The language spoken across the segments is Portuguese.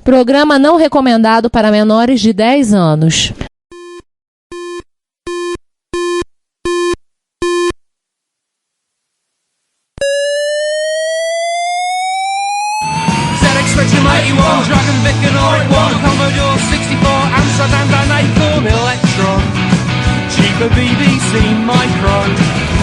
Programa não recomendado para menores de 10 anos. Dragon Vic and R1, Commodore 64, Amsterdam and Acorn Electron, cheaper BBC Micro.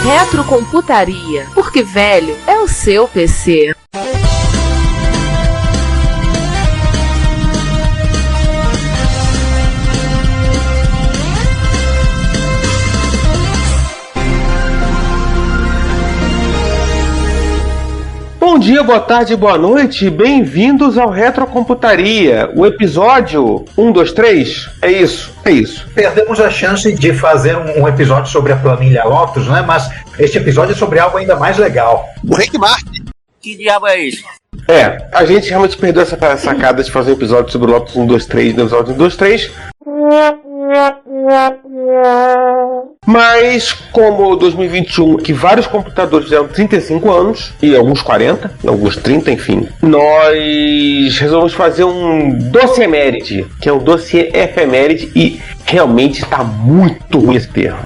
Retrocomputaria, porque velho é o seu PC. Bom dia, boa tarde, boa noite, bem-vindos ao Retrocomputaria, o episódio 1, 2, 3, é isso. Perdemos a chance de fazer um episódio sobre a planilha Lotus, né? Mas este episódio é sobre algo ainda mais legal. O Rick Martin. Que diabo é isso? A gente realmente perdeu essa sacada de fazer um episódio sobre o Lotus 1, 2, 3, no episódio 1, 2, 3. Mas, como 2021, que vários computadores fizeram 35 anos, e alguns 40, alguns 30, enfim, nós resolvemos fazer um dossieméride, que é um dossiê efeméride, e realmente tá muito ruim esse termo.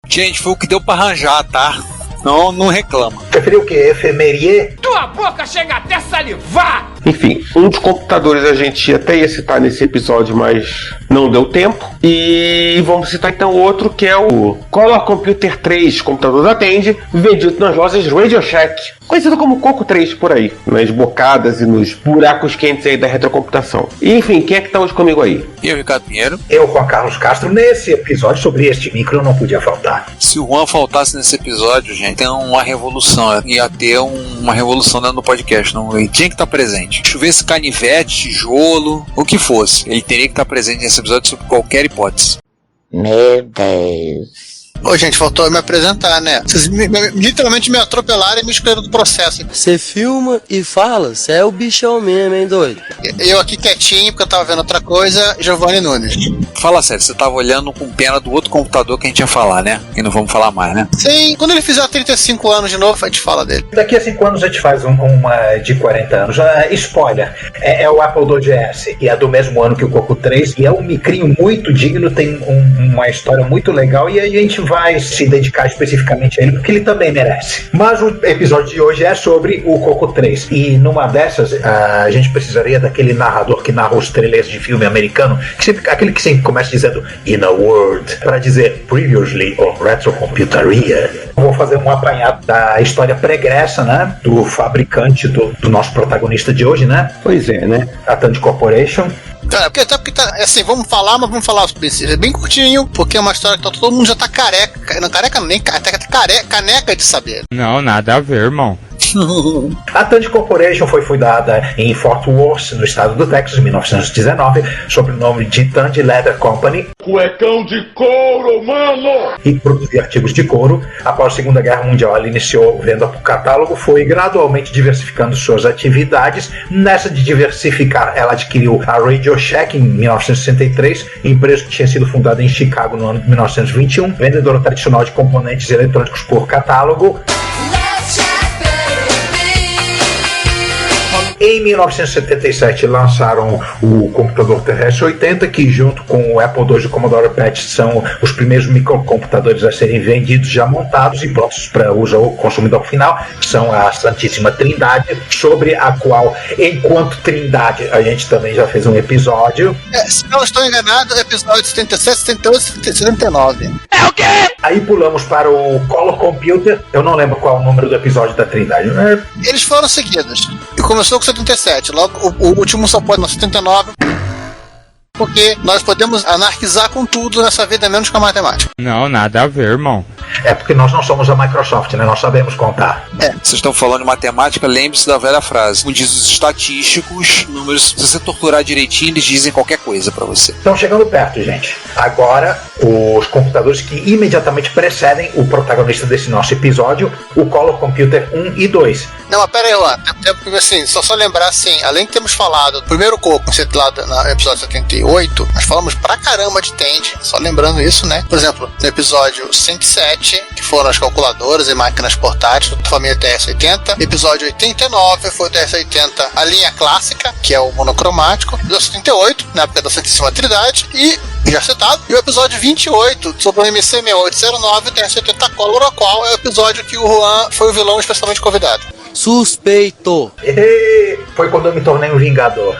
Gente, foi o que deu pra arranjar, tá? Não reclama. Preferiu o quê? Efemérier? Tua boca chega até salivar! Enfim, um dos computadores a gente até ia citar nesse episódio, mas não deu tempo. E vamos citar então outro, que é o Color Computer 3, computador da Tandy, vendido nas lojas Radio Shack, conhecido como Coco 3 por aí, nas bocadas e nos buracos quentes aí da retrocomputação. E enfim, quem é que tá hoje comigo aí? Eu, Ricardo Pinheiro. Eu, Juan Carlos Castro. Nesse episódio sobre este micro não podia faltar. Se o Juan faltasse nesse episódio, gente, tem uma revolução. Ia ter uma revolução dentro do podcast. Não, ele tinha que estar presente. Chovesse canivete, tijolo, o que fosse. Ele teria que estar presente nesse episódio sob qualquer hipótese. Meu Deus. Ô, gente, faltou eu me apresentar, né? Vocês literalmente me atropelaram e me excluíram do processo. Você filma e fala, você é o bichão mesmo, hein, doido? Eu aqui quietinho, porque eu tava vendo outra coisa, Giovanni Nunes. Fala sério, você tava olhando com pena do outro computador que a gente ia falar, né? E não vamos falar mais, né? Sim, quando ele fizer 35 anos de novo, a gente fala dele. Daqui a 5 anos a gente faz uma de 40 anos. Spoiler, é o Apple II GS, e é do mesmo ano que o Coco 3, e é um micrinho muito digno, tem uma história muito legal, e aí a gente vai se dedicar especificamente a ele, porque ele também merece. Mas o episódio de hoje é sobre o Coco 3, e numa dessas a gente precisaria daquele narrador que narra os trailers de filme americano, aquele que sempre começa dizendo "In a word", para dizer "Previously on Retrocomputaria". Vou fazer um apanhado da história pregressa, né, do fabricante do nosso protagonista de hoje, né? Pois é, né? A Tandy Corporation. Porque tá, assim, vamos falar, mas vamos falar os princípios. É bem curtinho, porque é uma história que todo mundo já tá careca. Não, careca nem, até caneca de saber. Não, nada a ver, irmão. A Tandy Corporation foi fundada em Fort Worth, no estado do Texas, em 1919, sob o nome de Tandy Leather Company. Cuecão de couro, mano! E produzia artigos de couro. Após a Segunda Guerra Mundial, ela iniciou venda por catálogo, foi gradualmente diversificando suas atividades. Nessa de diversificar, ela adquiriu a Radio Shack em 1963, empresa que tinha sido fundada em Chicago no ano de 1921, vendedora tradicional de componentes eletrônicos por catálogo. Em 1977 lançaram o computador terrestre 80, que junto com o Apple II e o Commodore PET são os primeiros microcomputadores a serem vendidos já montados e prontos para uso ao consumidor final, que são a Santíssima Trindade, sobre a qual, enquanto Trindade, a gente também já fez um episódio. Se não estou enganado, episódio 77, 78 e 79. É o quê? Aí pulamos para o Color Computer, eu não lembro qual é o número do episódio da Trindade. Eles foram seguidos. E começou com 77, logo o último só pode no 79. porque nós podemos anarquizar com tudo nessa vida, menos com a matemática. Não, nada a ver, irmão. É porque nós não somos a Microsoft, né? Nós sabemos contar. Vocês estão falando de matemática, lembre-se da velha frase. Como diz os estatísticos, números, se você torturar direitinho, eles dizem qualquer coisa pra você. Estão chegando perto, gente. Agora, os computadores que imediatamente precedem o protagonista desse nosso episódio, o Color Computer 1 e 2. Não, mas pera aí, lá. Assim, só lembrar, assim, além de termos falado do primeiro coco, lá no episódio 78, nós falamos pra caramba de Tandy, só lembrando isso, né? Por exemplo, no episódio 107, que foram as calculadoras e máquinas portáteis da família TS-80. Episódio 89 foi o TS-80, a linha clássica, que é o monocromático. Episódio 78, na época da Santíssima Trindade. E, já citado, e o episódio 28, sobre o MC6809, o TS-80 Color, o qual é o episódio que o Juan foi o vilão especialmente convidado. Suspeito. Foi quando eu me tornei um vingador.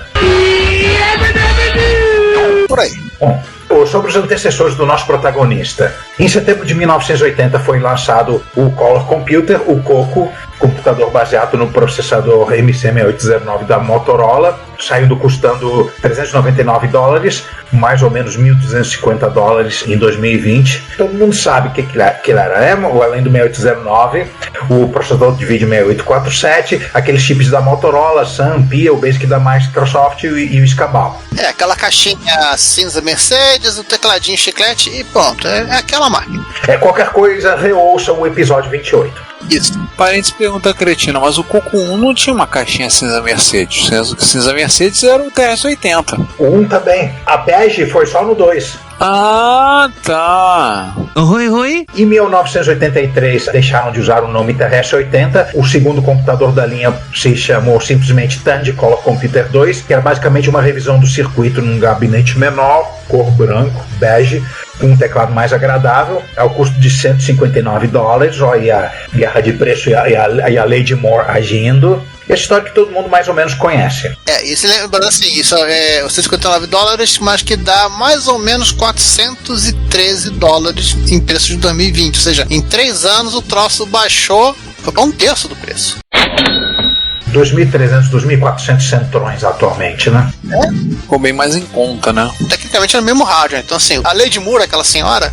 Por aí. Bom, sobre os antecessores do nosso protagonista. Em setembro de 1980 foi lançado o Color Computer, o Coco, computador baseado no processador MC6809 da Motorola, saindo custando $399, mais ou menos $1.250 em 2020. Todo mundo sabe o que ele era, né? Além do 6809, o processador de vídeo 6847, aqueles chips da Motorola, Sun, Pia, o Basic da Microsoft e o Escabal. Aquela caixinha cinza Mercedes, o tecladinho chiclete e pronto, é aquela máquina. Qualquer coisa, reouça o episódio 28. Isso. Parentes pergunta cretina, mas o Coco 1 não tinha uma caixinha cinza Mercedes. O cinza Mercedes era o TS-80. O 1 também. A bege foi só no 2. Ah, tá. Oi. Em 1983 deixaram de usar o nome TRS-80. O segundo computador da linha se chamou simplesmente Tandy Color Computer 2, que era basicamente uma revisão do circuito num gabinete menor, cor branco, bege, com um teclado mais agradável, ao custo de $159. Olha a guerra de preço e a Lady Moore agindo. É a história que todo mundo mais ou menos conhece. E se lembrando assim, isso é $159, mas que dá mais ou menos $413 em preço de 2020. Ou seja, em 3 anos o troço baixou para 1/3 do preço. 2.300, 2.400 centrões atualmente, né? Ficou bem mais em conta, né? Tecnicamente é o mesmo rádio, então assim, a Lady Moore, aquela senhora,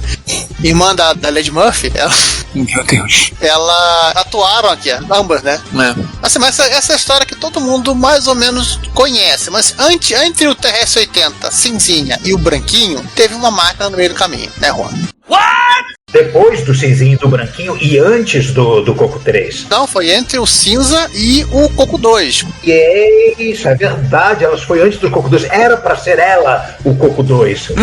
irmã da Lady Murphy, Meu Deus. ela atuaram aqui, ambas, né? Assim, mas essa é a história que todo mundo mais ou menos conhece, mas entre o TRS-80 cinzinha e o branquinho, teve uma máquina no meio do caminho, né, Juan? What? Depois do cinzinho e do branquinho e antes do Coco 3. Não, foi entre o cinza e o Coco 2. E isso, é verdade, elas foi antes do Coco 2. Era pra ser ela o Coco 2.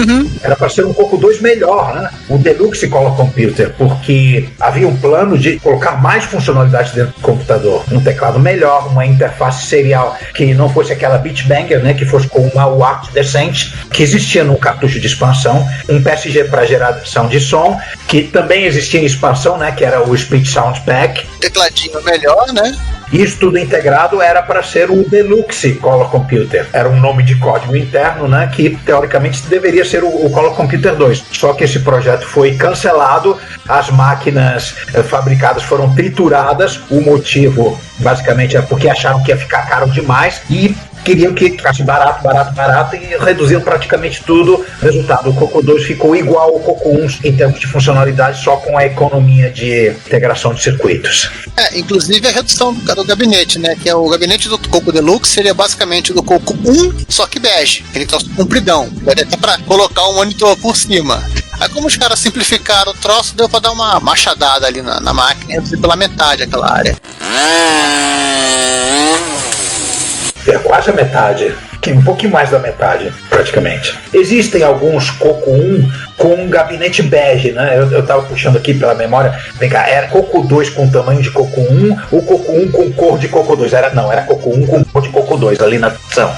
Era pra ser um Coco 2 melhor, né? O Deluxe Color Computer, porque havia um plano de colocar mais funcionalidades dentro do computador. Um teclado melhor, uma interface serial que não fosse aquela Bitbanger, né? Que fosse com uma UART decente, que existia no cartucho de expansão. Um PSG para geração de som, que também existia em expansão, né? Que era o Speech Sound Pack. Tecladinho melhor, né? Isso tudo integrado era para ser o Deluxe Color Computer. Era um nome de código interno, né? Que teoricamente deveria ser o Color Computer 2. Só que esse projeto foi cancelado, as máquinas fabricadas foram trituradas. O motivo, basicamente, é porque acharam que ia ficar caro demais e queriam que ficasse barato e reduziram praticamente tudo. Resultado, o Coco 2 ficou igual ao Coco 1 em termos de funcionalidade, só com a economia de integração de circuitos. Inclusive a redução do gabinete, né? Que é o gabinete do Coco Deluxe seria basicamente do Coco 1, só que bege. Ele tá compridão, daria até pra colocar um monitor por cima. Aí como os caras simplificaram o troço, deu pra dar uma machadada ali na máquina e reduzir pela metade aquela área. É quase a metade, um pouquinho mais da metade, praticamente. Existem alguns Coco 1 com um gabinete bege, né? Eu tava puxando aqui pela memória. Vem cá, era Coco 2 com tamanho de Coco 1 ou Coco 1 com cor de Coco 2? Era Coco 1 com cor de Coco 2 ali na opção.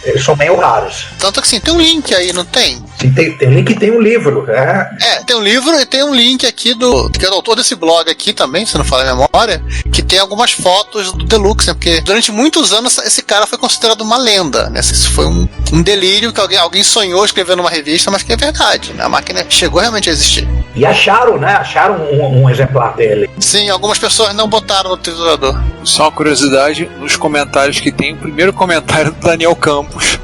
Eles são meio raros. Tanto que sim, tem um link aí, não tem? Sim, tem link e tem um livro. Tem um livro e tem um link aqui que é o autor desse blog aqui também, se não falar a memória, que tem algumas fotos do Deluxe, né? Porque durante muitos anos esse cara foi considerado uma lenda, né? Isso foi um delírio que alguém sonhou escrevendo numa revista, mas que é verdade, né? A máquina chegou realmente a existir. E acharam, né? Acharam um exemplar dele. Sim, algumas pessoas não botaram no triturador. Só uma curiosidade, nos comentários que tem, o primeiro comentário do Daniel Campos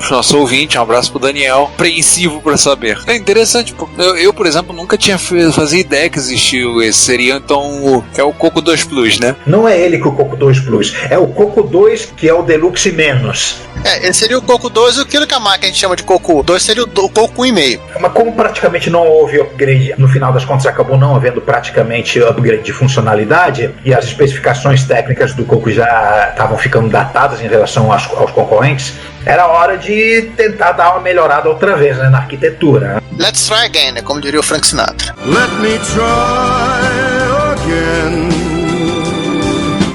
pro nosso ouvinte, um abraço pro Daniel, apreensivo pra saber. É interessante, eu por exemplo, nunca tinha fazia ideia que existiu esse. Seria então é o Coco 2 Plus, né? Não é ele que o Coco 2 Plus, é o Coco 2 que é o Deluxe menos. Esse seria o Coco 2 e aquilo que a máquina a gente chama de Coco 2 seria o Coco 1,5. Mas como praticamente não houve upgrade, no final das contas acabou não havendo praticamente upgrade de funcionalidade e as especificações técnicas do Coco já estavam ficando datadas em relação aos concorrentes, era hora de tentar dar uma melhorada outra vez, né, na arquitetura. Let's try again, né, como diria o Frank Sinatra. Let me try again.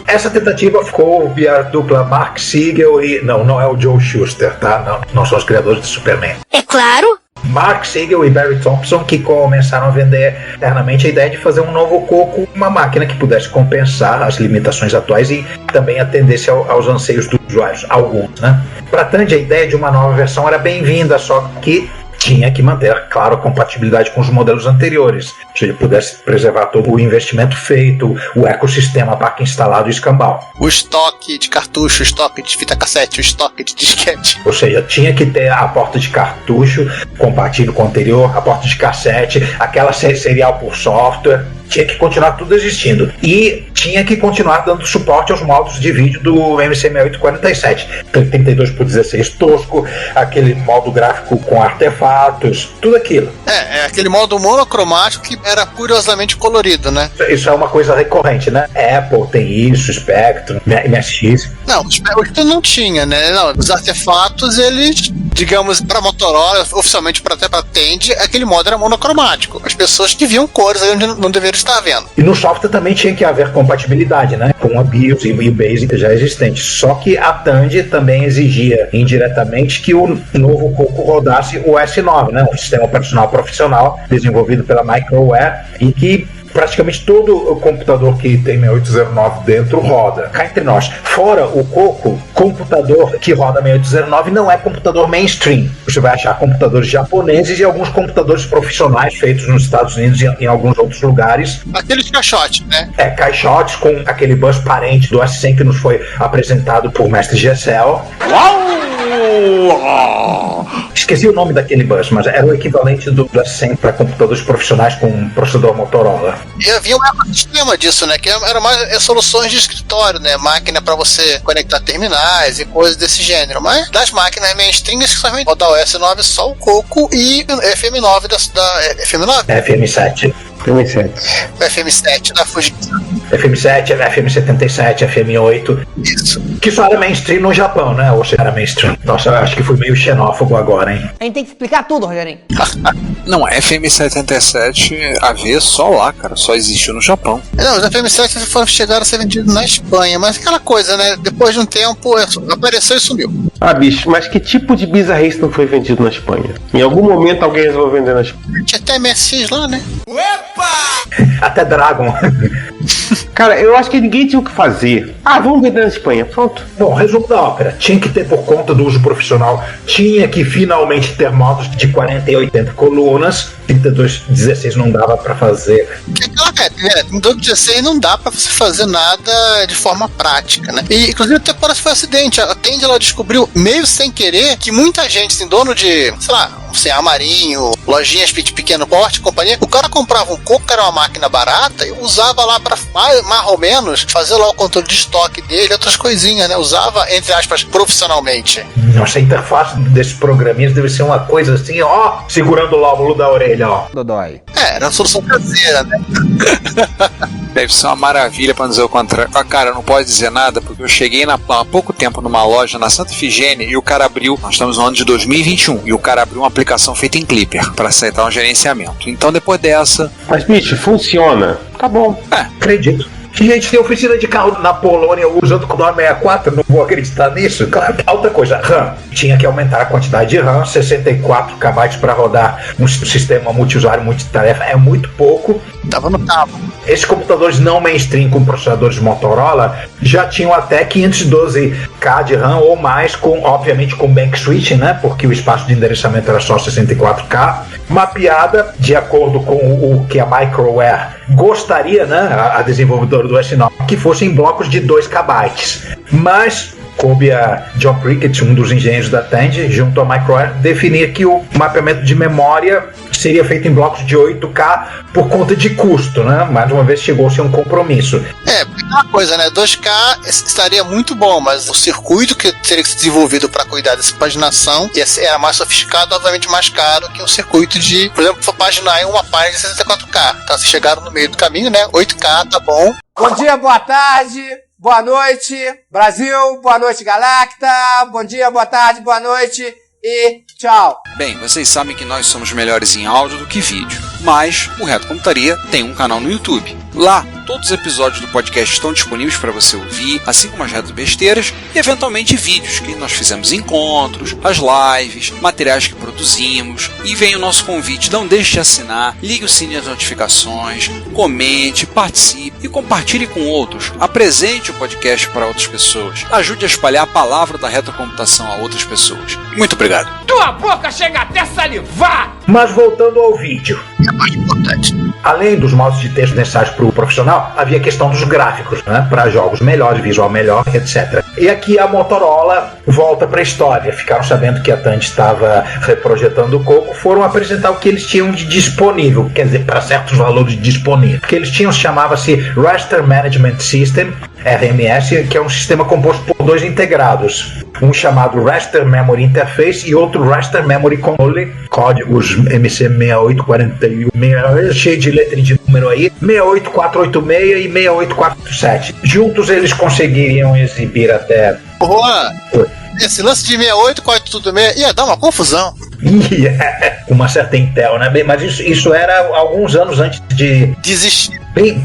Essa tentativa ficou a dupla Mark Siegel e... Não é o Joe Shuster, tá? Não são os criadores do Superman. É claro! Mark Siegel e Barry Thompson, que começaram a vender internamente a ideia de fazer um novo Coco, uma máquina que pudesse compensar as limitações atuais e também atendesse aos anseios dos usuários, alguns, né? Para Tandy, a ideia de uma nova versão era bem-vinda, só que tinha que manter, claro, a compatibilidade com os modelos anteriores, se ele pudesse preservar todo o investimento feito, o ecossistema PAC instalado e escambau. O estoque de cartucho, o estoque de fita cassete, o estoque de disquete. Ou seja, tinha que ter a porta de cartucho compatível com o anterior, a porta de cassete, aquela serial por software. Tinha que continuar tudo existindo. E tinha que continuar dando suporte aos modos de vídeo do MC6847. 32x16 tosco, aquele modo gráfico com artefatos, tudo aquilo. É aquele modo monocromático que era curiosamente colorido, né? Isso é uma coisa recorrente, né? Apple tem isso, Spectrum, MSX. Não, o Spectrum não tinha, né? Não, os artefatos, eles, digamos, para Motorola, oficialmente até para Tandy, aquele modo era monocromático. As pessoas que viam cores aí onde não deveriam estar vendo. E no software também tinha que haver compatibilidade, né? Com a BIOS e o BASIC já existente. Só que a Tandy também exigia indiretamente que o novo Coco rodasse o S9, né? Um sistema operacional profissional desenvolvido pela Microware e que praticamente todo o computador que tem 6809 dentro roda. Cá entre nós, fora o Coco, computador que roda 6809 não é computador mainstream. Você vai achar computadores japoneses e alguns computadores profissionais feitos nos Estados Unidos e em alguns outros lugares. Aqueles caixotes, né? Caixotes com aquele bus parente do S100 que nos foi apresentado por Mestre Gessel. Esqueci o nome daquele bus, mas era o equivalente do S100 para computadores profissionais com um processador Motorola. E havia um ecossistema disso, né? Que eram mais soluções de escritório, né? Máquina para você conectar terminais e coisas desse gênero. Mas das máquinas mainstream, exclusivamente rodar o S9, só o Coco e o FM9 da FM9? FM7. FM7. O FM7 da Fujitsu. FM7, FM77, FM8. Isso. Que só era mainstream no Japão, né? Ou se era mainstream. Nossa, eu acho que fui meio xenófobo agora, hein? A gente tem que explicar tudo, Rogerinho. Não, FM77 AV só lá, cara. Só existiu no Japão. Não, os FM7 chegaram a ser vendidos na Espanha. Mas aquela coisa, né? Depois de um tempo, apareceu e sumiu. Ah, bicho, mas que tipo de bizarrice não foi vendido na Espanha? Em algum momento alguém resolveu vender na Espanha. Tinha até MSX lá, né? Até Dragon. Cara, eu acho que ninguém tinha o que fazer. Vamos vender na Espanha, pronto. Bom, resumo da ópera. Tinha que ter por conta do uso profissional. Tinha que finalmente ter modos de 40 e 80 colunas. 3216 não dava pra fazer. Em 216 não dá pra você fazer nada de forma prática, né? E inclusive até parece que foi um acidente. A Tandy, ela descobriu, meio sem querer, que muita gente, assim, dono de, sei lá, Marinho, lojinhas de pequeno porte, companhia, o cara comprava um Coco, que era uma máquina barata, e usava lá pra mais ou menos fazer lá o controle de estoque dele, outras coisinhas, né? Usava, entre aspas, profissionalmente. Nossa, a interface desses programinhas deve ser uma coisa assim, ó, segurando o lóbulo da orelha, ó. Dodói. Era uma solução caseira, né? Deve ser uma maravilha, pra não dizer o contrário. Cara, não pode dizer nada, porque eu cheguei há pouco tempo numa loja na Santa Efigênia e o cara abriu, nós estamos no ano de 2021, e o cara abriu uma aplicação feita em Clipper para aceitar um gerenciamento. Então depois dessa... Mas, bicho, funciona. Tá bom. Acredito. Gente, tem oficina de carro na Polônia usando o 964, não vou acreditar nisso. Claro. Outra coisa, RAM. Tinha que aumentar a quantidade de RAM, 64 KB para rodar um sistema multiusuário, multitarefa, é muito pouco. Tava no cabo. Esses computadores não mainstream com processadores Motorola já tinham até 512K de RAM ou mais, obviamente com bank switching, né? Porque o espaço de endereçamento era só 64K, mapeada de acordo com o que a Microware gostaria, né? A desenvolvedora do S9, que fossem blocos de 2 KB. Mas coube a John Prickett, um dos engenheiros da Tandy, junto a Microair, definir que o mapeamento de memória seria feito em blocos de 8K por conta de custo, né? Mais uma vez chegou-se a um compromisso. Uma coisa, né? 2K estaria muito bom, mas o circuito que teria que ser desenvolvido para cuidar dessa paginação era mais sofisticado, obviamente mais caro que um circuito de, por exemplo, for paginar em uma página de 64K. Então, se chegaram no meio do caminho, né? 8K, tá bom. Bom dia, boa tarde, boa noite, Brasil, boa noite, Galacta, bom dia, boa tarde, boa noite e tchau. Bem, vocês sabem que nós somos melhores em áudio do que vídeo, mas o Reto Computaria tem um canal no YouTube. Lá, todos os episódios do podcast estão disponíveis para você ouvir, assim como as reto besteiras e, eventualmente, vídeos que nós fizemos encontros, as lives, materiais que produzimos. E vem o nosso convite, não deixe de assinar, ligue o sininho das notificações, comente, participe e compartilhe com outros. Apresente o podcast para outras pessoas. Ajude a espalhar a palavra da retrocomputação a outras pessoas. Muito obrigado. Tua boca chega até salivar! Mas voltando ao vídeo. É mais importante. Além dos modos de texto necessários para o profissional, havia a questão dos gráficos, né? Para jogos melhores, visual melhor, etc. E aqui a Motorola volta para a história. Ficaram sabendo que a Tandy estava reprojetando o Coco, foram apresentar o que eles tinham de disponível, quer dizer, para certos valores disponíveis. O que eles tinham chamava-se Raster Management System, RMS, que é um sistema composto por dois integrados. Um chamado Raster Memory Interface e outro Raster Memory Control, códigos MC6841, cheio de letra e de número aí, 68486 e 68487. Juntos eles conseguiriam exibir até... Juan, esse lance de 68486 ia dar uma confusão. Uma certa Intel, né? Bem, mas isso era alguns anos antes de desistir. Bem,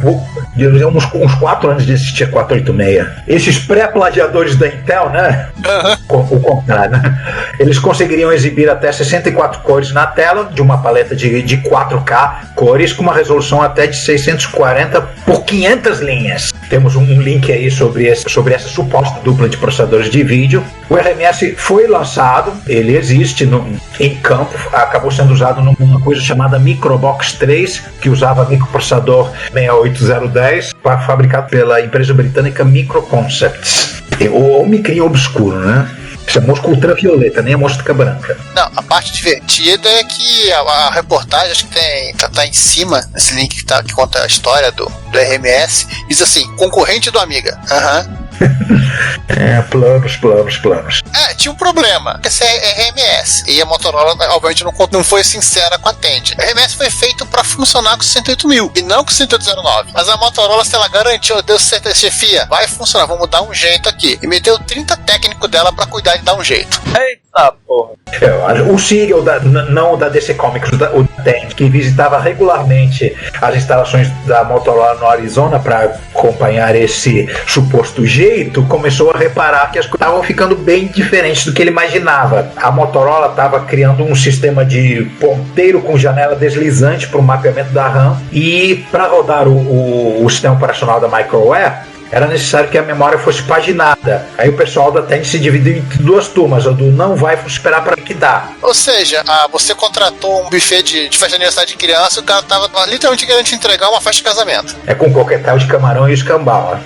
uns 4 anos de existir 486. Esses pré-plagiadores da Intel, né? O contrário, né? Eles conseguiriam exibir até 64 cores na tela, de uma paleta de 4K cores, com uma resolução até de 640 por 500 linhas. Temos um link aí sobre essa suposta dupla de processadores de vídeo. O RMS foi lançado, ele existe em campo, acabou sendo usado numa coisa chamada Microbox 3, que usava microprocessador 68010, fabricado pela empresa britânica Microconcepts. O micrinho obscuro, né? Isso é mosca ultravioleta, nem a mosca branca. Não, a parte divertida é que a reportagem, acho que tá em cima, nesse link que conta a história do RMS, diz assim, concorrente do Amiga. Planos. Tinha um problema. Esse é RMS. E a Motorola, obviamente, não foi sincera com a Tandy. O RMS foi feito para funcionar com 68000 e não com 6809. Mas a Motorola, se ela garantiu, deu certeza, chefia, vai funcionar, vamos dar um jeito aqui. E meteu 30 técnicos dela para cuidar de dar um jeito. Eita porra. O Siegel, não o da DC Comics, o da Tandy, que visitava regularmente as instalações da Motorola no Arizona para acompanhar esse suposto jeito, começou a reparar que as coisas estavam ficando bem diferentes do que ele imaginava. A Motorola estava criando um sistema de ponteiro com janela deslizante para o mapeamento da RAM, e para rodar o sistema operacional da Microair era necessário que a memória fosse paginada. Aí o pessoal da Tandy se dividiu em duas turmas, a do não vai esperar para liquidar. Ou seja, você contratou um buffet de festa de aniversário de criança e o cara tava literalmente querendo te entregar uma festa de casamento. É com coquetel de camarão e escambau.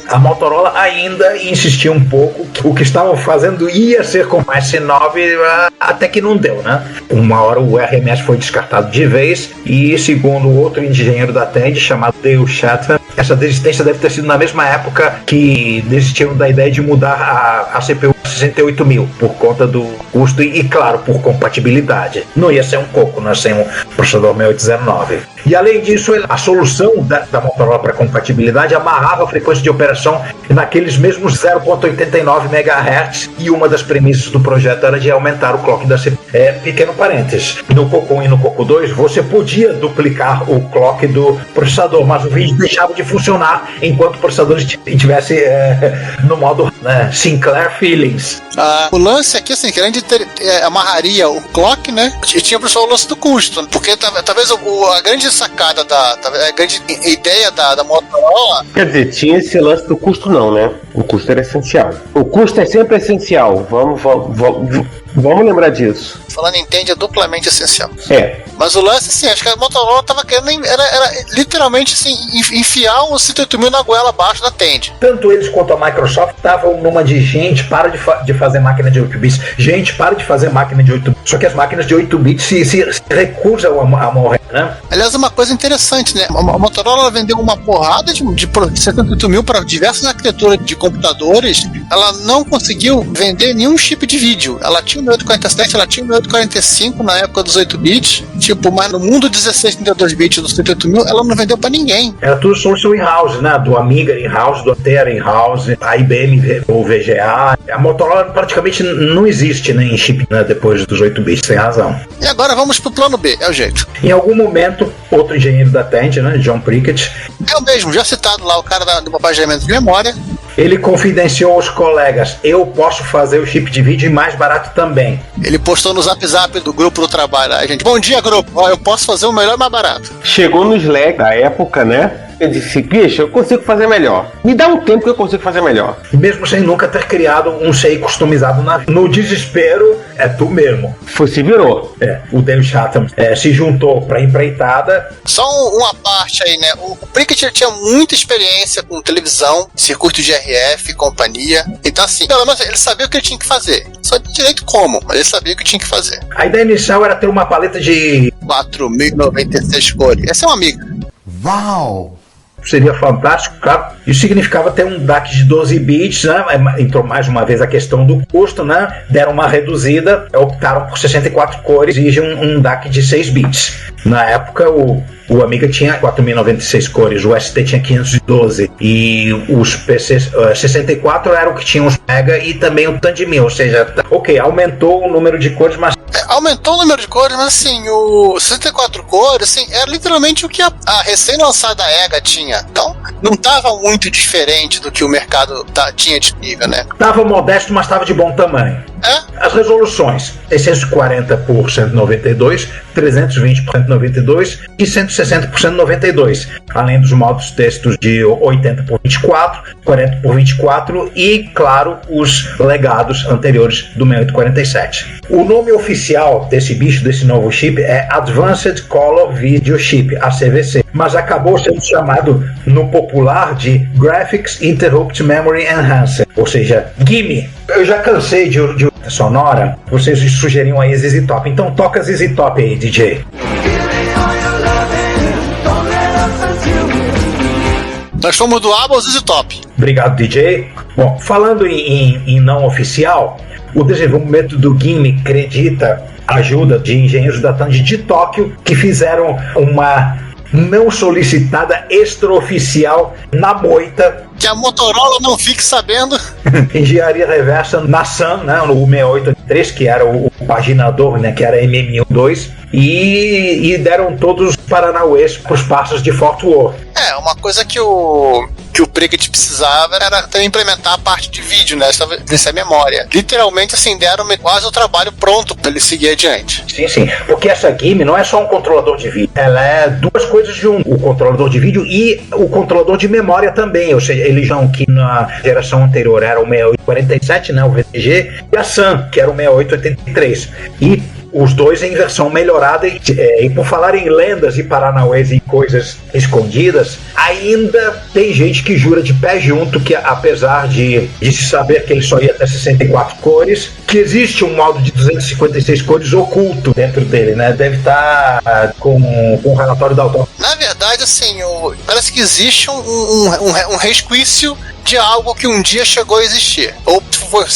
A Motorola ainda insistia um pouco que o que estavam fazendo ia ser com o S9, até que não deu, né? Uma hora o RMS foi descartado de vez e, segundo outro engenheiro da Tandy, chamado Dale Shatner, essa desistência deve ter sido na mesma época que desistiram da ideia de mudar a CPU 68000 por conta do custo e, claro, por compatibilidade. Não ia ser um coco, não ia ser um processador 6809. E além disso, a solução da Motorola para compatibilidade amarrava a frequência de operação naqueles mesmos 0.89 MHz, e uma das premissas do projeto era de aumentar o clock da CPU. Pequeno parênteses, no Coco 1 e no Coco 2 você podia duplicar o clock do processador, mas o vídeo deixava de funcionar enquanto o processador estivesse no modo Sinclair Feelings. O lance aqui, assim, que além de ter, amarraria o clock, né? E tinha o lance do custo, porque talvez a grande sacada a grande ideia da Motorola. Quer dizer, tinha esse lance do custo, não, né? O custo era essencial. O custo é sempre essencial. Vamos lembrar disso. Falando em Tandy, é duplamente essencial. É. Mas o lance, assim, acho que a Motorola tava querendo, era literalmente, assim, enfiar um 108.000 na goela abaixo da Tandy. Tanto eles quanto a Microsoft estavam numa de gente, para de fazer máquina de 8 bits. Gente, para de fazer máquina de 8 bits. Só que as máquinas de 8 bits se recusam a morrer, né? Aliás, uma coisa interessante, né? A Motorola vendeu uma porrada de 78.000 para diversas arquiteturas de computadores. Ela não conseguiu vender nenhum chip de vídeo. Ela tinha o 847, ela tinha o 845 na época dos 8 bits. Tipo, mas no mundo 16, 32 bits dos 78.000, ela não vendeu pra ninguém. Era tudo solução in-house, né? Do Amiga in-house, do Altera in-house, a IBM ou VGA. A Motorola praticamente não existe, né, em chip, né, depois dos 8 bits, sem razão. E agora vamos pro plano B, é o jeito. Em algum momento, outro engenheiro da Tandy, né, John Prickett, é o mesmo, já citado lá, o cara do papageamento de memória. Ele confidenciou aos colegas: eu posso fazer o chip de vídeo e mais barato também. Ele postou no Zap Zap do grupo do trabalho. Aí, gente, bom dia, grupo. Ó, eu posso fazer o melhor e mais barato. Chegou no Slack da época, né? Eu disse, bicho, eu consigo fazer melhor. Me dá um tempo que eu consigo fazer melhor. Mesmo sem nunca ter criado um CI customizado na vida. No desespero, é tu mesmo. Se virou. O Dave Chatham se juntou pra empreitada. Só uma parte aí, né? O Prickett tinha muita experiência com televisão, circuito de RF, companhia. Então, assim, pelo menos ele sabia o que ele tinha que fazer. Só de direito como, mas ele sabia o que tinha que fazer. A ideia inicial era ter uma paleta de 4.096 cores. Essa é uma amiga. Uau! Seria fantástico, claro. Isso significava ter um DAC de 12 bits, né? Entrou mais uma vez a questão do custo, né? Deram uma reduzida, optaram por 64 cores e um DAC de 6 bits. Na época, o Amiga tinha 4.096 cores, o ST tinha 512 e os PCs 64 eram o que tinham os Mega e também o Tandy 1000, ou seja, ok, aumentou o número de cores, mas aumentou o número de cores, mas assim, o 64 cores, assim, era literalmente o que a recém-lançada EGA tinha. Então, não estava muito diferente do que o mercado tinha disponível, né? Estava modesto, mas estava de bom tamanho. As resoluções: 640 por 192, 320 por 192 e 160 por 192, além dos modos textos de 80 por 24, 40 por 24 e, claro, os legados anteriores do 6847. O nome oficial desse bicho, desse novo chip, é Advanced Color Video Chip, ACVC, mas acabou sendo chamado no popular de Graphics Interrupt Memory Enhancer, ou seja, GIME. Eu já cansei de sonora, vocês sugeriam aí ZZ Top, então toca ZZ Top aí, DJ. Nós fomos do ABBA ao ZZ Top. Obrigado, DJ. Bom, falando em não oficial, o desenvolvimento do GIME acredita ajuda de engenheiros da Tandy de Tóquio que fizeram uma não solicitada extraoficial na moita. Que a Motorola não fique sabendo. Engenharia reversa na Sun, né, o 6883, que era o paginador, né, que era MM12, e deram todos os paranauês para os passos de Fort Worth. Uma coisa que o Prickett precisava era também implementar a parte de vídeo, né? Essa memória. Literalmente, assim, deram quase o trabalho pronto para ele seguir adiante. Sim, porque essa GIME não é só um controlador de vídeo, ela é duas coisas de um: o controlador de vídeo e o controlador de memória também, ou seja, eles já que na geração anterior era o 6847, né, o VTG, e a Sun, que era o 6883. E os dois em versão melhorada. E por falar em lendas e paranauês e coisas escondidas, ainda tem gente que jura de pé junto que, apesar de se saber que ele só ia até 64 cores, que existe um modo de 256 cores oculto dentro dele, né? Deve estar com o relatório da autor. Na verdade, assim, parece que existe um resquício de algo que um dia chegou a existir, ou foi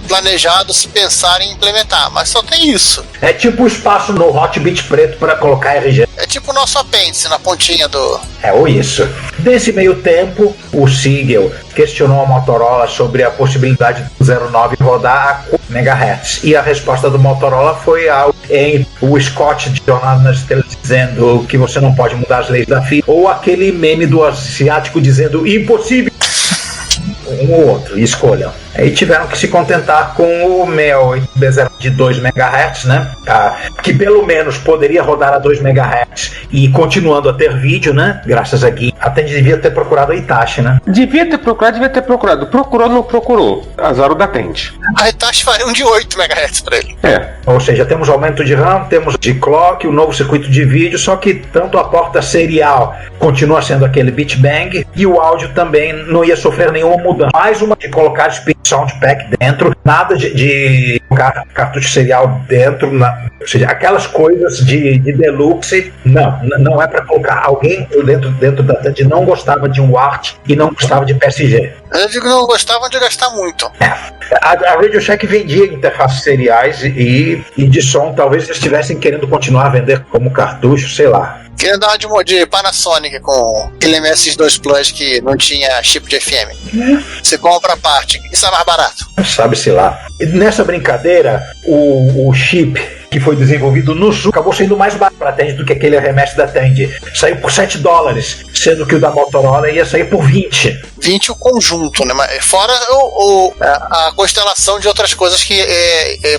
planejado se pensar em implementar, mas só tem isso. É tipo o espaço no Hotbit preto para colocar RG. É tipo o nosso apêndice na pontinha do... ou isso. Nesse meio tempo, o Siegel questionou a Motorola sobre a possibilidade do 09 rodar a 4 MHz, e a resposta do Motorola foi algo em o Scott de Jornada nas Estrelas dizendo que você não pode mudar as leis da física, ou aquele meme do asiático dizendo impossível. Um ou outro, escolham. Aí tiveram que se contentar com o 68B0 de 2 MHz, né? Que pelo menos poderia rodar a 2 MHz e continuando a ter vídeo, né? Graças a Gui. A Tandy devia ter procurado a Hitachi, né? Devia ter procurado. Procurou, não procurou. Azar o da Tandy. A Hitachi faria um de 8 MHz pra ele. Ou seja, temos aumento de RAM, temos de clock, o novo circuito de vídeo, só que tanto a porta serial continua sendo aquele bit bang e o áudio também não ia sofrer nenhuma mudança. Mais uma de colocar sound pack dentro, nada de colocar cartucho serial dentro, ou seja, aquelas coisas de deluxe, não é para colocar. Alguém dentro da Tandy não gostava de um WART e não gostava de PSG. Eu digo que não gostavam de gastar muito. A Radio Shack vendia interfaces seriais e de som, talvez eles estivessem querendo continuar a vender como cartucho, sei lá. Queria dar uma de Panasonic com aquele MS2 Plus que não tinha chip de FM. Você compra a parte, isso é mais barato. Sabe-se lá. E nessa brincadeira, o chip que foi desenvolvido no Sul acabou sendo mais barato para a Tandy do que aquele RMS da Tandy. Saiu por $7, sendo que o da Motorola ia sair por 20. 20 o conjunto, né? Fora a constelação de outras coisas que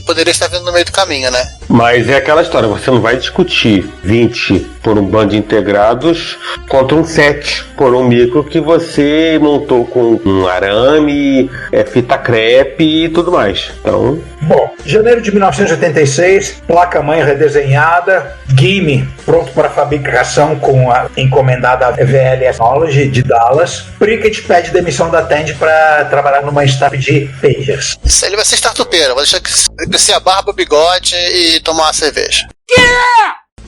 poderia estar vindo no meio do caminho, né? Mas é aquela história, você não vai discutir 20 por um bando de integrados contra um 7 por um micro que você montou com um arame, fita crepe e tudo mais. Então... Bom, janeiro de 1986, placa-mãe redesenhada, Gimme pronto para fabricação com a encomendada VLS Technology de Dallas, Prickett pede demissão da Tandy para trabalhar numa startup de pagers. Isso aí ele vai ser startupeiro, vai deixar crescer a barba, o bigode e tomar uma cerveja.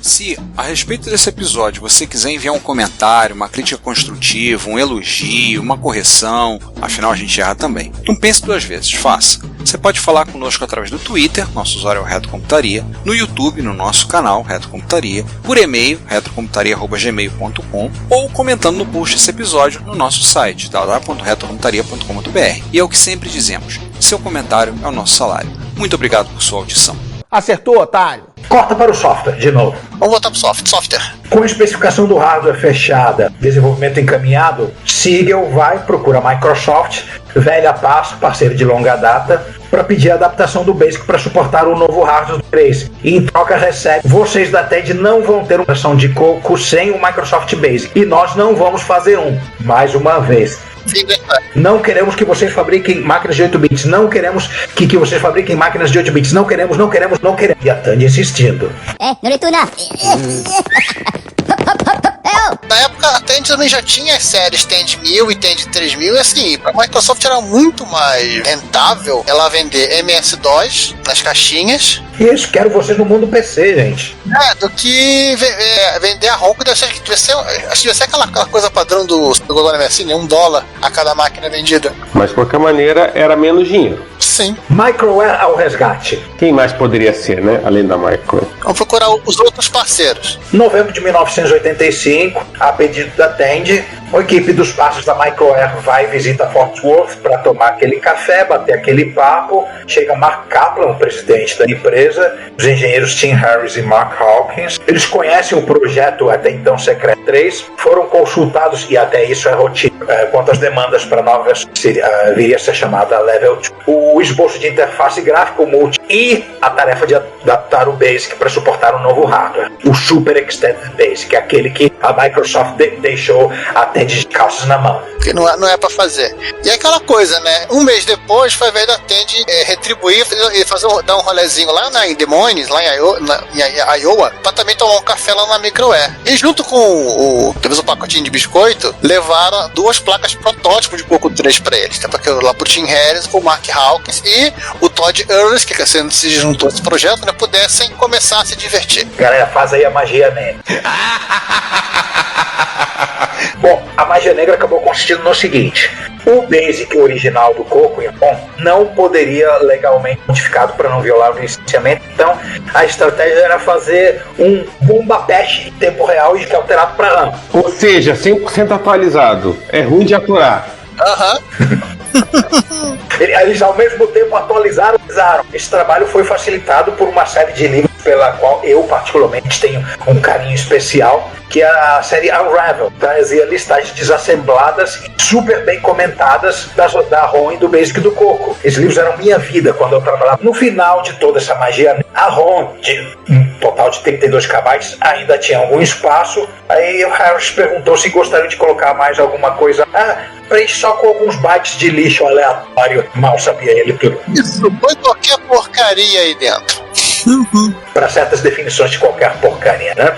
Se, a respeito desse episódio, você quiser enviar um comentário, uma crítica construtiva, um elogio, uma correção, afinal a gente erra também. Não pense duas vezes, faça. Você pode falar conosco através do Twitter, nosso usuário é o Reto Computaria, no YouTube, no nosso canal Reto Computaria, por e-mail, retocomputaria@gmail.com, ou comentando no post desse episódio no nosso site, www.retocomputaria.com.br. E é o que sempre dizemos, seu comentário é o nosso salário. Muito obrigado por sua audição. Acertou, otário? Corta para o software, de novo. Vamos voltar para o software. Com a especificação do hardware fechada, desenvolvimento encaminhado, Siegel procura a Microsoft, velha parceiro de longa data, para pedir a adaptação do BASIC para suportar o novo hardware do 3. E em troca recebe, vocês da Tandy não vão ter uma versão de coco sem o Microsoft BASIC. E nós não vamos fazer mais uma vez. Não queremos que vocês fabriquem máquinas de 8 bits. Não queremos que vocês fabriquem máquinas de 8 bits. Não queremos. E a Tandy insistindo. Na época a Tandy também já tinha as séries Tandy 1000 e Tandy 3000 e assim, a Microsoft era muito mais rentável ela vender MS-DOS nas caixinhas. Isso, quero vocês no mundo PC, gente. Do que vender a ROM, acho que devia ser aquela coisa padrão do Google MSN, $1 a cada máquina vendida. Mas de qualquer maneira era menos dinheiro. Sim. Microware ao resgate. Quem mais poderia ser, né? Além da Microware. Vamos procurar os outros parceiros. Novembro de 1985, a pedido da Tandy, a equipe dos passos da Microware vai e visita Fort Worth para tomar aquele café, bater aquele papo. Chega Mark Kaplan, o presidente da empresa, os engenheiros Tim Harris e Mark Hawkins. Eles conhecem o projeto até então Secret 3, foram consultados, e até isso é rotina, quanto às demandas para nova versão viria a ser chamada Level 2. O esboço de interface gráfico multi e a tarefa de adaptar o BASIC para suportar o novo hardware. O Super Extended BASIC, aquele que a Microsoft deixou a Tandy de calças na mão. Que não é pra fazer. E é aquela coisa, né? Um mês depois foi a vez da Tandy retribuir e dar um rolezinho lá em Des Moines, lá em Iowa, pra também tomar um café lá na Microware. E junto com talvez um pacotinho de biscoito, levaram 2 placas protótipo de Coco 3 pra eles. Lá pro Tim Harris, pro Mark Hawkins e o Todd Earls, que se juntou a esse projeto, né, pudessem começar a se divertir. Galera, faz aí a magia negra. Bom, a magia negra acabou consistindo no seguinte: o BASIC original do Coco não poderia legalmente modificado para não violar o licenciamento, então a estratégia era fazer um bomba patch em tempo real e alterado para RAM. Ou seja, 100% atualizado. É ruim de aturar. Eles ao mesmo tempo atualizaram. Esse trabalho foi facilitado por uma série de livros pela qual eu particularmente tenho um carinho especial, que a série Unravel trazia listagens desassembladas e super bem comentadas da ROM e do Basic do Coco. Esses livros eram minha vida quando eu trabalhava. No final de toda essa magia, a ROM, de um total de 32 KB, ainda tinha algum espaço. Aí o Harris perguntou se gostaria de colocar mais alguma coisa. Preenche só com alguns bytes de lixo aleatório. Mal sabia ele tudo. Isso, põe qualquer porcaria aí dentro. Para certas definições de qualquer porcaria, né?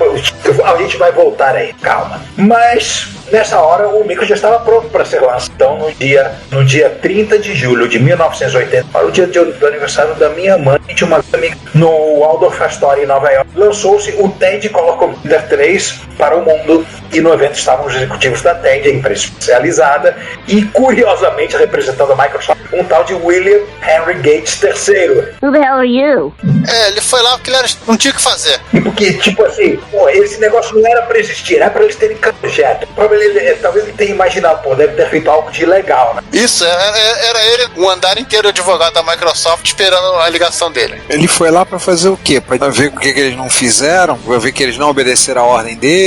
A gente vai voltar aí, calma. Mas nessa hora o micro já estava pronto para ser lançado. Então no dia 30 de julho de 1980, para o dia do aniversário da minha mãe e de uma amiga no Waldorf Astoria em Nova York, lançou-se o TED Color Computer 3 para o mundo. E no evento estavam os executivos da TED, a empresa especializada, e curiosamente representando a Microsoft, um tal de William Henry Gates III. Who the hell are you? Ele foi lá porque ele não tinha o que fazer. E porque, tipo assim, esse negócio não era pra existir, era pra eles terem projeto. Talvez ele tenha imaginado, deve ter feito algo de ilegal, né? Isso, era ele, um andar inteiro de advogado da Microsoft esperando a ligação dele. Ele foi lá pra fazer o quê? Pra ver o que eles não fizeram? Pra ver que eles não obedeceram a ordem dele?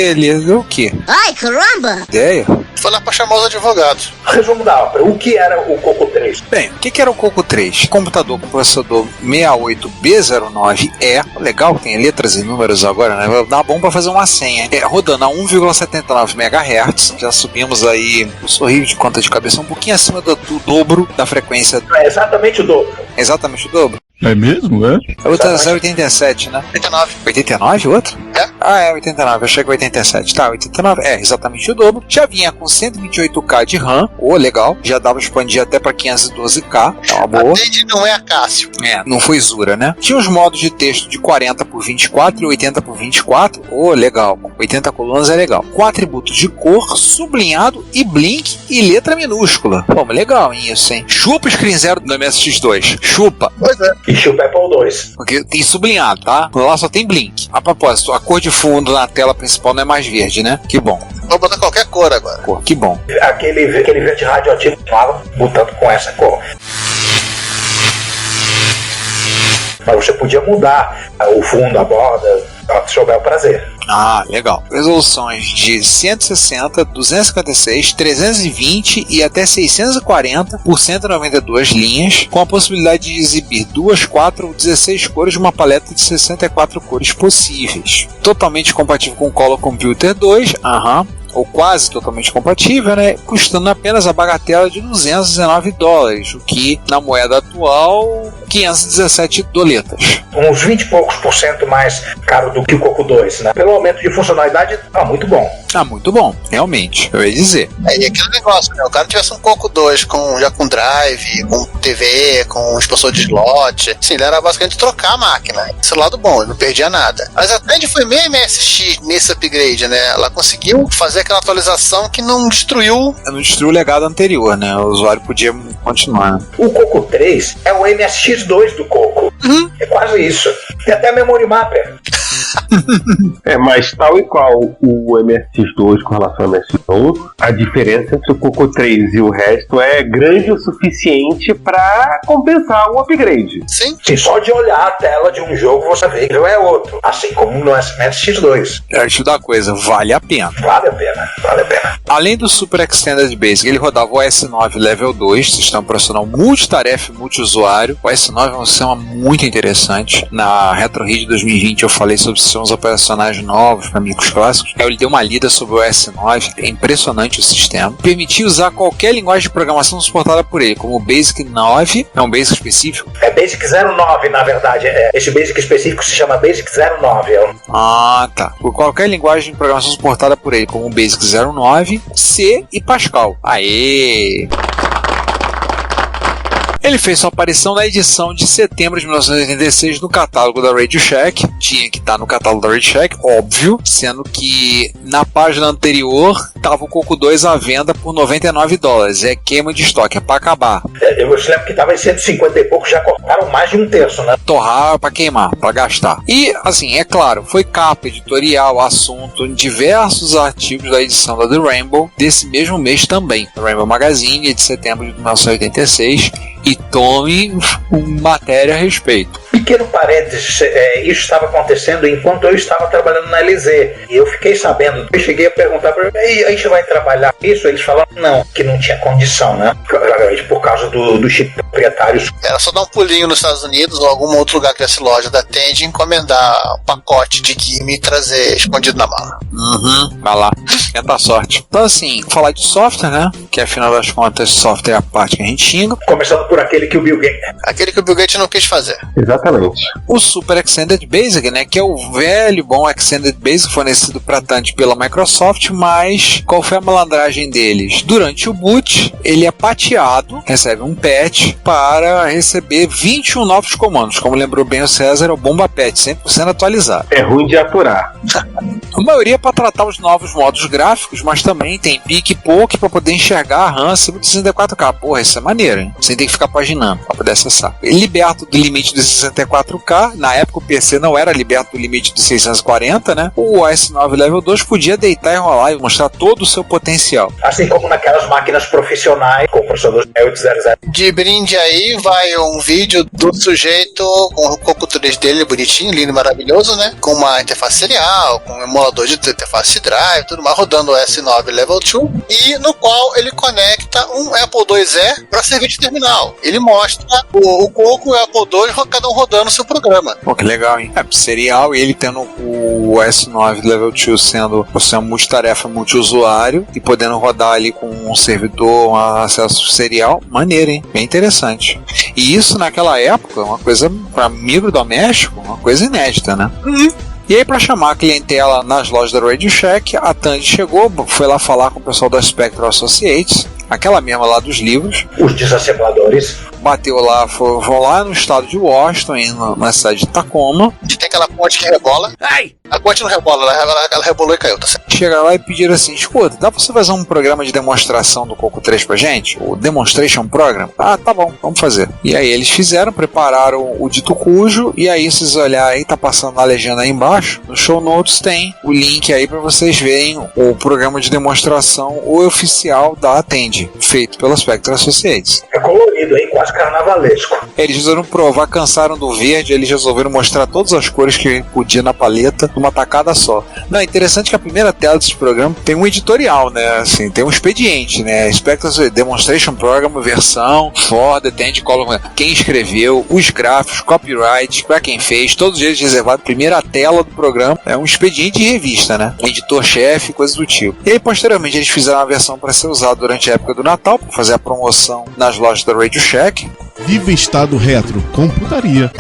O quê? Ai, caramba! Ideia? Foi lá pra chamar os advogados. Resumo da ópera, o que era o Coco 3? Bem, o que era o Coco 3? Computador com processador 68B09E, legal, tem letras e números agora, né? Dá bom pra fazer uma senha. Rodando a 1,79 MHz, já subimos aí, o sorriso de conta de cabeça, um pouquinho acima do dobro da frequência. É exatamente o dobro. Exatamente o dobro? É mesmo, é? A outra é 87, né? 89. 89 outro? É? É 89, achei que 87. Tá, 89, exatamente o dobro. Já vinha com 128K de RAM, legal. Já dava pra expandir até pra 512K, é uma boa. A não é a Cássio. Não foi Zura, né? Tinha os modos de texto de 40x24 e 80x24, legal. 80 colunas é legal. 4 atributos de cor, sublinhado e blink e letra minúscula. Pô, legal isso, hein? Chupa o screen zero do MSX2. Chupa. Pois é. E chupa Apple 2. Porque tem sublinhado, tá? Lá só tem blink. A propósito, a cor de fundo na tela principal não é mais verde, né? Que bom. Vou botar qualquer cor agora. Que bom. Aquele verde radioativo estava botando com essa cor. Mas você podia mudar o fundo, a borda, se souber o prazer. Legal. Resoluções de 160, 256, 320 e até 640 por 192 linhas, com a possibilidade de exibir 2, 4 ou 16 cores de uma paleta de 64 cores possíveis. Totalmente compatível com o Color Computer 2, ou quase totalmente compatível, né? Custando apenas a bagatela de $219, o que na moeda atual 517 doletas. Uns 20 e poucos % mais caro do que o Coco 2, né? Pelo aumento de funcionalidade, muito bom. Muito bom, realmente, eu ia dizer. E aquele negócio, né? O cara tivesse um Coco 2 já com drive, com TV, com expansor de slot, assim, ele era basicamente trocar a máquina. Esse é o lado bom, ele não perdia nada. Mas a TED foi meio MSX nesse upgrade, né? Ela conseguiu fazer aquela atualização que não destruiu... Não destruiu o legado anterior, né? O usuário podia continuar. O Coco 3 é o MSX2 do Coco. É quase isso. Tem até Memory Mapper. Mas tal e qual o MSX2 com relação ao MSX1, a diferença entre o Coco 3 e o resto é grande o suficiente para compensar o upgrade. Sim. Só de olhar a tela de um jogo você vê que é outro, assim como no MSX2. Deixa eu dar uma coisa, vale a pena. Vale a pena. Além do Super Extended Basic, ele rodava o OS9 Level 2, sistema operacional multitarefa e multiusuário. O OS9 é um sistema muito interessante. Na RetroRead 2020 eu falei sobre sistemas operacionais novos para micros clássicos. Ele deu uma lida sobre o OS9, é impressionante o sistema. Permitia usar qualquer linguagem de programação suportada por ele, como o Basic 9, é um Basic específico? É Basic 09, na verdade. Esse Basic específico se chama Basic 09. Tá. Por qualquer linguagem de programação suportada por ele, como o Basic 09, C e Pascal. Aê! Ele fez sua aparição na edição de setembro de 1986 no catálogo da Radio Shack. Tinha que estar no catálogo da Radio Shack, óbvio, sendo que na página anterior estava o Coco 2 à venda por $99. É queima de estoque, é pra acabar. Eu lembro que estava em 150 e pouco, já cortaram mais de um terço, né? Torrar pra queimar, pra gastar. E, assim, é claro, foi capa, editorial, assunto em diversos artigos da edição da The Rainbow desse mesmo mês também. The Rainbow Magazine, de setembro de 1986. E tome matéria a respeito. Pequeno parênteses, isso estava acontecendo enquanto eu estava trabalhando na LZ. E eu fiquei sabendo, eu cheguei a perguntar para eles, a gente vai trabalhar isso? Eles falaram não, que não tinha condição, né? Por causa do chip proprietário. Era só dar um pulinho nos Estados Unidos ou algum outro lugar que tivesse loja da Tandy, encomendar um pacote de Gimme e trazer escondido na mala. Vai lá, tenta a sorte. Então assim, falar de software, né? Que afinal das contas, software é a parte que a gente xinga. Começando por aquele que o Bill Gates... Aquele que o Bill Gates não quis fazer. Exatamente. O Super Extended Basic, né? Que é o velho bom Extended Basic fornecido para Tandy pela Microsoft, mas qual foi a malandragem deles? Durante o boot, ele é pateado, recebe um patch para receber 21 novos comandos. Como lembrou bem o César, é o Bomba Patch, 100% atualizado. É ruim de aturar. A maioria é para tratar os novos modos gráficos, mas também tem pique e poke para poder enxergar a RAM acima de 64K. Porra, isso é maneiro, hein? Sem ter que ficar paginando para poder acessar. Liberto do limite de 64K, na época o PC não era liberto do limite de 640, né? O OS 9 Level 2 podia deitar e rolar e mostrar todo o seu potencial. Assim como naquelas máquinas profissionais com processadores 800. De brinde aí vai um vídeo do sujeito com o Coco 3 dele bonitinho, lindo e maravilhoso, né? Com uma interface serial, com um emulador de interface drive, tudo mais, rodando o S9 Level 2, e no qual ele conecta um Apple IIe para servir de terminal. Ele mostra o Coco e o Apple II, cada um rodando o seu programa. Pô, que legal, hein? É serial, e ele tendo o S9 Level 2 sendo multitarefa, multiusuário, e podendo rodar ali com um servidor, um acesso serial, maneiro, hein? Bem interessante. E isso naquela época, uma coisa para micro doméstico, uma coisa inédita, né? E aí, para chamar a clientela nas lojas da Radio Shack, a Tandy chegou, foi lá falar com o pessoal da Spectral Associates, aquela mesma lá dos livros. Os desassembladores. Bateu lá, vão lá no estado de Washington, na cidade de Tacoma. Que tem aquela ponte que rebola. Ai! A ponte não rebola, ela rebolou e caiu, tá certo? Chegaram lá e pediram assim, escuta, dá pra você fazer um programa de demonstração do Coco 3 pra gente? O Demonstration Program? Ah, tá bom, vamos fazer. E aí eles fizeram, prepararam o dito cujo, e aí se vocês olharem aí, tá passando na legenda aí embaixo, no show notes tem o link aí pra vocês verem o programa de demonstração oficial da Tandy, feito pela Spectral Associates. É colorido, hein? Quase carnavalesco. Eles resolveram provar, cansaram do verde, eles resolveram mostrar todas as cores que podia na paleta, numa tacada só. Não, é interessante que a primeira tela desse programa tem um editorial, né? Assim, tem um expediente, né? Spectral Demonstration Program, versão, for, Tandy, quem escreveu, os gráficos, copyright, pra quem fez, todos eles reservados, primeira tela do programa, é um expediente de revista, né? Editor-chefe, coisas do tipo. E aí, posteriormente, eles fizeram uma versão para ser usada durante a época do Natal, para fazer a promoção nas lojas da Radio Shack. Viva Estado Retro, computaria.